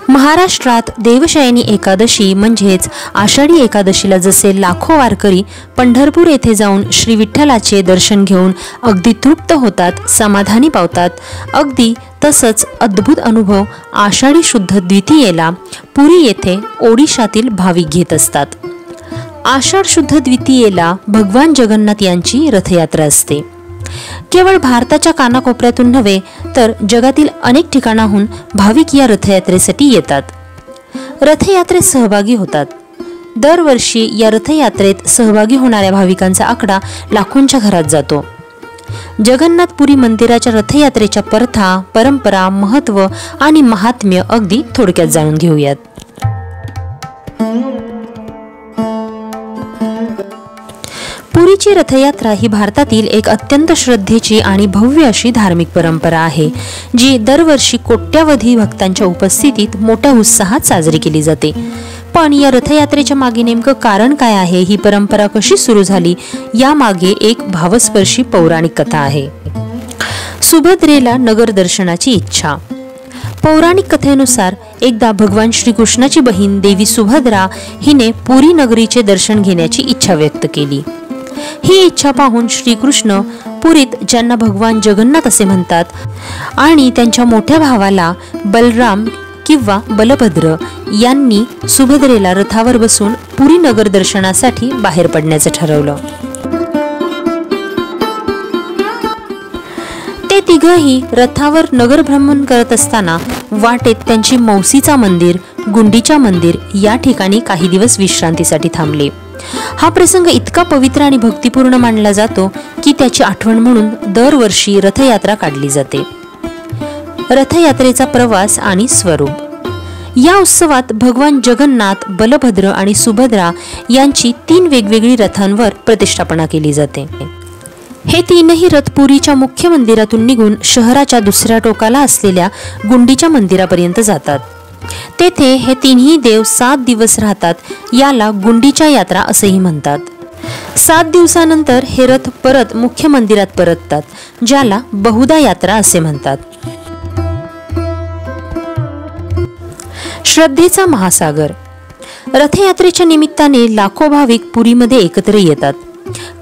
महाराष्ट्रात देवशयनी एकादशी म्हणजेच आषाढी एकादशीला जसे लाखो वारकरी पंढरपूर येथे जाऊन श्री विठ्ठलाचे दर्शन घेऊन अगदी तृप्त होतात, समाधानी पावतात, अगदी तसंच अद्भुत अनुभव आषाढी शुद्ध द्वितीयेला पुरी येथे ओडिशातील भाविक घेत असतात. आषाढ शुद्ध द्वितीयेला भगवान जगन्नाथ यांची रथयात्रा असते. केवळ भारताच्या कानाकोपऱ्यातून नव्हे तर जगातील अनेक ठिकाणाहून भाविक या रथयात्रेसाठी येतात, रथयात्रेत सहभागी होतात. दरवर्षी या रथयात्रेत सहभागी होणाऱ्या भाविकांचा आकडा लाखोंच्या घरात जातो. जगन्नाथपुरी मंदिराच्या रथयात्रेच्या प्रथा, परंपरा, महत्त्व आणि महात्म्य अगदी थोडक्यात जाणून घेऊयात. पुरीची रथयात्रा ही भारतातील एक अत्यंत श्रद्धेची आणि भव्य अशी धार्मिक परंपरा आहे, जी दरवर्षी कोट्यावधी भक्तांच्या उपस्थितीत मोठ्या उत्साहात साजरी केली जाते. पण या रथयात्रेच्या मागे नेमकं कारण काय आहे, ही परंपरा कशी सुरू झाली, यामागे एक भावस्पर्शी पौराणिक कथा आहे. सुभद्रेला नगर दर्शनाची इच्छा. पौराणिक कथेनुसार एकदा भगवान श्रीकृष्णाची बहीण देवी सुभद्रा हिने पुरी नगरीचे दर्शन घेण्याची इच्छा व्यक्त केली. ही इच्छा पाहून श्रीकृष्ण पुरीत, ज्यांना भगवान जगन्नाथ असे म्हणतात, आणि त्यांच्या मोठ्या भावाला बलराम किंवा बलभद्र यांनी सुभद्रेला रथावर बसून पुरी नगर दर्शनासाठी बाहेर पडण्याचे ठरवलं. ते तिघही रथावर नगर भ्रमण करत असताना वाटेत त्यांची मौसीचा मंदिर, गुंडीचा मंदिर या ठिकाणी काही दिवस विश्रांतीसाठी थांबले. हा प्रसंग इतका पवित्र आणि भक्तिपूर्ण मानला जातो की त्याची आठवण म्हणून दरवर्षी रथयात्रा काढली जाते. रथयात्रेचा प्रवास आणि स्वरूप. या उत्सवात भगवान जगन्नाथ, बलभद्र आणि सुभद्रा यांची 3 वेगवेगळी रथांवर प्रतिष्ठापना केली जाते. हे तीनही रथ पुरीच्या मुख्य मंदिरातून निघून शहराच्या दुसऱ्या टोकाला असलेल्या गुंडीच्या मंदिरापर्यंत जातात. तेथे हे तिन्ही देव 7 दिवस राहतात. याला गुंडीच्या यात्रा असेही म्हणतात. 7 दिवसानंतर हे रथ परत मुख्य मंदिरात परततात, ज्याला बहुधा यात्रा असे म्हणतात. श्रद्धेचा महासागर. रथयात्रेच्या निमित्ताने लाखो भाविक पुरीमध्ये एकत्र येतात.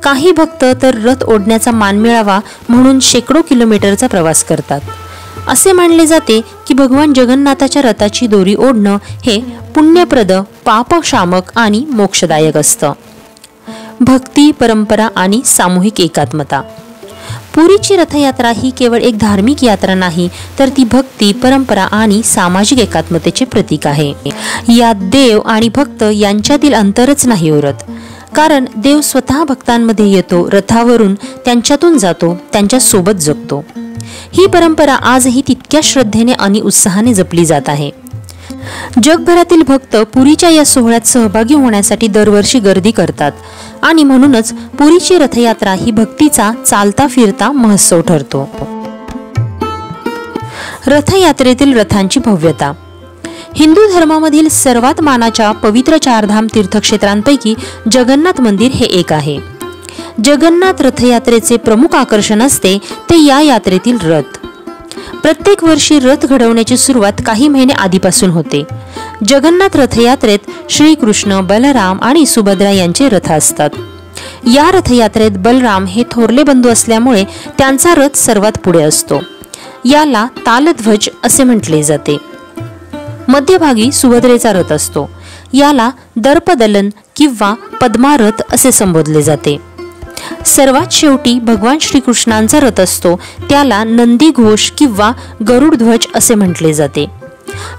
काही भक्त तर रथ ओढण्याचा मान मिळावा म्हणून शेकडो किलोमीटरचा प्रवास करतात. असे मानले जाते की भगवान जगन्नाथाच्या रथाची दोरी ओढणं हे पुण्यप्रद, पापशामक आणि मोक्षदायक असतं. भक्ती, परंपरा आणि सामूहिक एकात्मता. पुरीची रथयात्रा ही केवळ एक धार्मिक यात्रा नाही, तर ती भक्ती, परंपरा आणि सामाजिक एकात्मतेचे प्रतीक आहे. यात देव आणि भक्त यांच्यातील अंतरच नाही उरत, कारण देव स्वतः भक्तांमध्ये येतो, रथावरून त्यांच्यातून जातो, त्यांच्या सोबत जगतो. ही परंपरा आजही तितक्या श्रद्धेने आणि उत्साहाने जपली जात आहे. जगभरातील भक्त पुरीच्या या सोहळ्यात सहभागी होण्यासाठी दरवर्षी गर्दी करतात आणि म्हणूनच पुरीची रथयात्रा ही भक्तीचा चालता फिरता महोत्सव ठरतो. रथयात्रेतील रथांची भव्यता. हिंदू धर्मामधील सर्वात मानाच्या पवित्र 4 धाम तीर्थक्षेत्रांपैकी जगन्नाथ मंदिर हे एक आहे. जगन्नाथ रथयात्रेचे प्रमुख आकर्षण असते ते या यात्रेतील रथ. प्रत्येक वर्षी रथ घडवण्याची सुरुवात काही महिने आधीपासून होते. जगन्नाथ रथयात्रेत श्रीकृष्ण, बलराम आणि सुभद्रा यांचे रथ असतात. या रथयात्रेत बलराम हे थोरले बंधू असल्यामुळे त्यांचा रथ सर्वात पुढे असतो. याला तालध्वज असे म्हटले जाते. मध्यभागी सुभद्रेचा रथ असतो. याला दर्पदलन किंवा पद्मारथ असे संबोधले जाते. सर्वात शेवटी भगवान श्रीकृष्णांचा रथ असतो. त्याला नंदीघोष किंवा गरुडध्वज असे म्हटले जाते.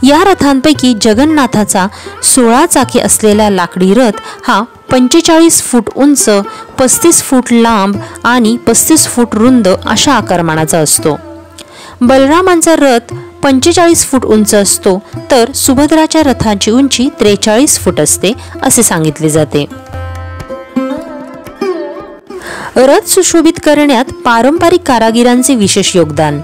या रथांपैकी जगन्नाथाचा 16 चाके असलेला लाकडी रथ हा 45 फूट उंच, 35 फूट लांब आणि 35 फूट रुंद अशा आकारमानाचा असतो. बलरामांचा रथ 45 फूट उंच असतो, तर सुभद्राच्या रथाची उंची 43 फूट असते असे सांगितले जाते. रथ सुशोभित करण्यात पारंपरिक कारागिरांचे विशेष योगदान.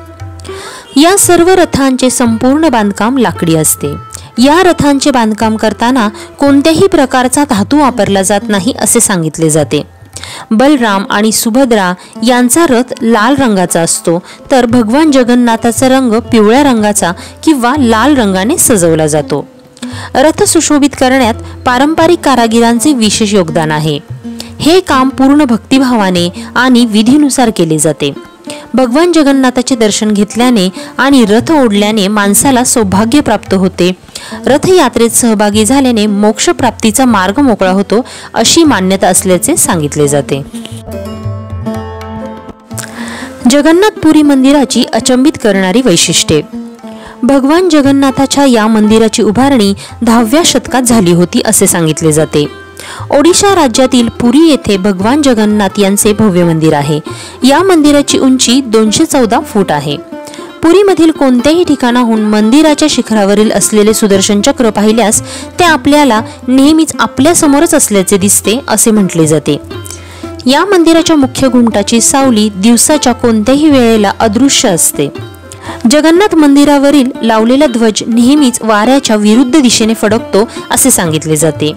या सर्व रथांचे संपूर्ण बांधकाम लाकडी असते. या रथांचे बांधकाम करताना कोणत्याही प्रकारचा धातू वापरला जात नाही असे सांगितले जाते. बलराम आणि सुभद्रा यांचा रथ लाल रंगाचा असतो, तर भगवान जगन्नाथाचा रंग पिवळ्या रंगाचा किंवा लाल रंगाने सजवला जातो. रथ सुशोभित करण्यात पारंपरिक कारागिरांचे विशेष योगदान आहे. हे काम पूर्ण भक्तिभावाने आणि विधीनुसार केले जाते. भगवान जगन्नाथाचे दर्शन घेतल्याने आणि रथ ओढल्याने माणसाला सौभाग्य प्राप्त होते. रथयात्रेत सहभागी झाल्याने मोक्ष प्राप्तीचा मार्ग मोकळा होतो, अशी मान्यता असल्याचे सांगितले जाते. जगन्नाथपुरी मंदिराची अचंबित करणारी वैशिष्ट्ये. भगवान जगन्नाथाच्या या मंदिराची उभारणी 10व्या शतकात झाली होती असे सांगितले जाते. ओडिशा राज्यातील पुरी येथे भगवान जगन्नाथ यांचे भव्य मंदिर आहे. या मंदिराची उंची 214 फूट आहे. पुरीमधील कोणत्याही ठिकाणाहून मंदिराच्या शिखरावरील असलेले सुदर्शन चक्र पाहिल्यास ते आपल्याला नेहमीच आपल्या समोरच असल्याचे दिसते असे म्हटले जाते. या मंदिराच्या मुख्य घुमटाची सावली दिवसाच्या कोणत्याही वेळेला अदृश्य असते. जगन्नाथ मंदिरावरील लावलेला ध्वज नेहमीच वाऱ्याच्या विरुद्ध दिशेने फडकतो असे सांगितले जाते.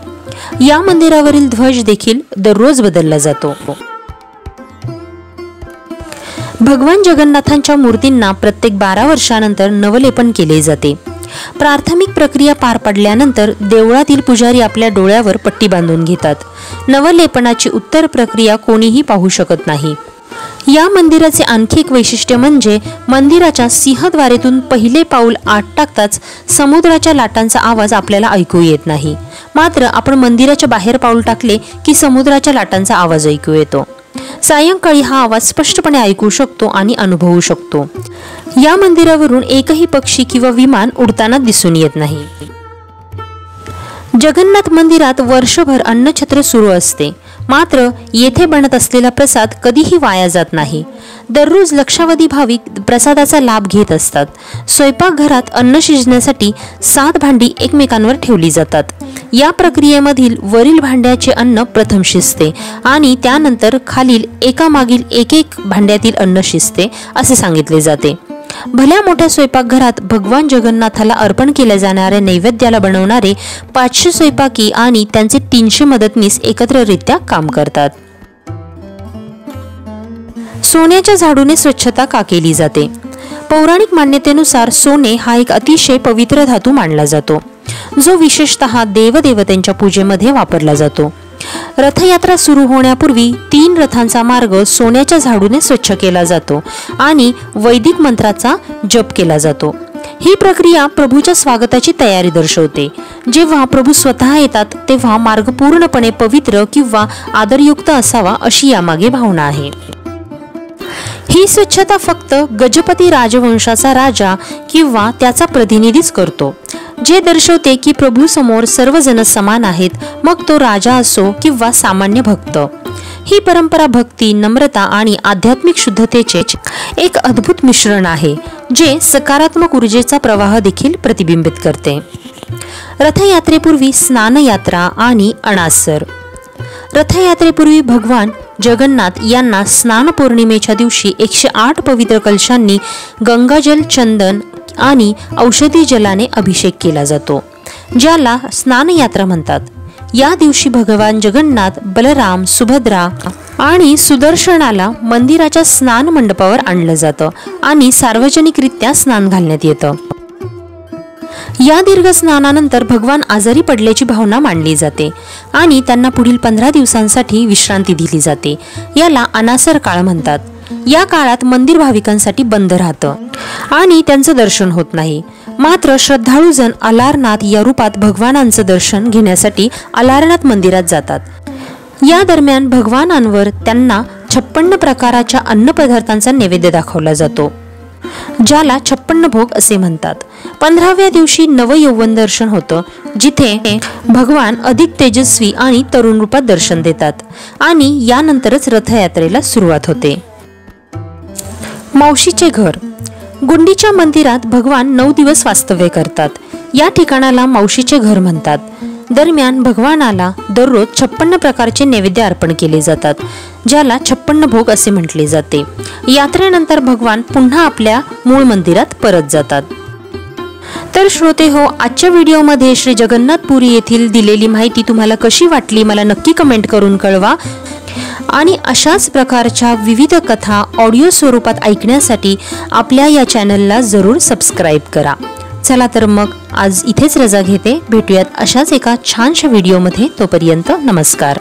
या मंदिरावरील ध्वज देखील दररोज बदलला जातो. भगवान जगन्नाथांच्या मूर्तींना प्रत्येक 12 वर्षानंतर नवलेपन केले जाते. प्राथमिक प्रक्रिया पार पडल्यानंतर देवळातील पुजारी आपल्या डोळ्यावर पट्टी बांधून घेतात. नवलेपनाची उत्तर प्रक्रिया कोणीही पाहू शकत नाही. या मंदिराचे आणखी एक वैशिष्ट्य म्हणजे मंदिराच्या सिंहद्वारेतून पहिले पाऊल आत टाकताच समुद्राच्या लाटांचा आवाज आपल्याला ऐकू येत नाही. मात्र आपण मंदिराच्या बाहेर पाऊल टाकले की समुद्राच्या लाटांचा आवाज ऐकू येतो. सायंकाळी हा आवाज स्पष्टपणे ऐकू शकतो आणि अनुभवू शकतो. या मंदिरावरून एकही पक्षी किंवा विमान उडताना दिसून येत नाही. जगन्नाथ मंदिरात वर्षभर अन्नछत्र सुरू असते. मात्र येथे बनत असलेला प्रसाद कधीही वाया जात नाही. दररोज लक्षावधी भाविक प्रसादाचा लाभ घेत असतात. स्वयंपाकघरात अन्न शिजण्यासाठी 7 भांडी एकमेकांवर ठेवली जातात. या प्रक्रियेमधील वरील भांड्याचे अन्न प्रथम शिजते आणि त्यानंतर खालील एकामागील एक भांड्यातील अन्न शिजते असे सांगितले जाते. भल्या मोठ्या स्वयंपाकघरात भगवान जगन्नाथाला अर्पण केल्या जाणाऱ्या नैवेद्याला बनवणारे 500 स्वयंपाकी आणि त्यांचे 300 मदतनीस एकत्ररित्या काम करतात. सोन्याच्या झाडूने स्वच्छता का केली जाते? पौराणिक मान्यतेनुसार सोने हा एक अतिशय पवित्र धातू मानला जातो, जो विशेषतः देवदेवतांच्या पूजेमध्ये वापरला जातो. रथयात्रा सुरू होण्यापूर्वी 3 रथांचा मार्ग सोन्याच्या झाडूने स्वच्छ केला जातो आणि वैदिक मंत्राचा जप केला जातो. ही प्रक्रिया प्रभूच्या स्वागताची तयारी दर्शवते. जेव्हा प्रभू स्वतः येतात तेव्हा मार्ग पूर्णपणे पवित्र किंवा आदरयुक्त असावा अशी यामागे भावना आहे. ही स्वच्छता फक्त गजपती राजवंशाचा राजा किंवा त्याचा प्रतिनिधीच करतो, जे दर्शवते की प्रभू समोर सर्वजण समान आहेत, मग तो राजा असो किंवा सामान्य भक्त. ही परंपरा भक्ती, नम्रता आणि आध्यात्मिक शुद्धतेचे एक अद्भुत मिश्रण आहे, जे सकारात्मक ऊर्जेचा प्रवाह देखील प्रतिबिंबित करते. रथयात्रेपूर्वी स्नानयात्रा आणि अनासर. रथयात्रेपूर्वी भगवान जगन्नाथ यांना स्नान पौर्णिमेच्या दिवशी 108 पवित्र कलशांनी गंगाजल, चंदन आणि औषधी जलाने अभिषेक केला जातो, ज्याला स्नानयात्रा म्हणतात. या दिवशी भगवान जगन्नाथ, बलराम, सुभद्रा आणि सुदर्शनाला मंदिराच्या स्नान मंडपावर आणलं जातं आणि सार्वजनिकरित्या स्नान घालण्यात येतं. या दीर्घ स्नानानंतर भगवान आजारी पडल्याची भावना मांडली जाते आणि त्यांना पुढील 15 दिवसांसाठी विश्रांती दिली जाते. याला अनासर काळ म्हणतात. या काळात मंदिर भाविकांसाठी बंद राहतं आणि त्यांचं दर्शन होत नाही. मात्र श्रद्धाळूजण अलारनाथ या रूपात भगवानांचं दर्शन घेण्यासाठी अलारनाथ मंदिरात जातात. या दरम्यान भगवानांवर त्यांना 56 प्रकाराच्या अन्नपदार्थांचा नैवेद्य दाखवला जातो, ज्याला 56 भोग असे म्हणतात. 15व्या दिवशी नवयौवन दर्शन होतं, जिथे भगवान अधिक तेजस्वी आणि तरुण रूपात दर्शन देतात आणि यानंतरच रथयात्रेला सुरुवात होते. मावशीचे घर. गुंडीच्या मंदिरात भगवान 9 दिवस वास्तव्य करतात. या ठिकाणाला मावशीचे घर म्हणतात. दरम्यान भगवानाला दररोज 56 प्रकारचे नैवेद्य अर्पण केले जातात, ज्याला 56 भोग असे म्हटले जाते. यात्रेनंतर भगवान पुन्हा आपल्या मूळ मंदिरात परत जातात. तर श्रोते हो, आजच्या व्हिडिओमध्ये श्री जगन्नाथपुरी येथील दिलेली माहिती तुम्हाला कशी वाटली मला नक्की कमेंट करून कळवा. आणि अशाच प्रकारच्या विविध कथा ऑडिओ स्वरूपात ऐकण्यासाठी आपल्या या चॅनलला जरूर सबस्क्राईब करा। चला तर मग आज इथेच रजा घेते, भेटूयात अशाच एका छानशा व्हिडिओमध्ये। तोपर्यंत नमस्कार।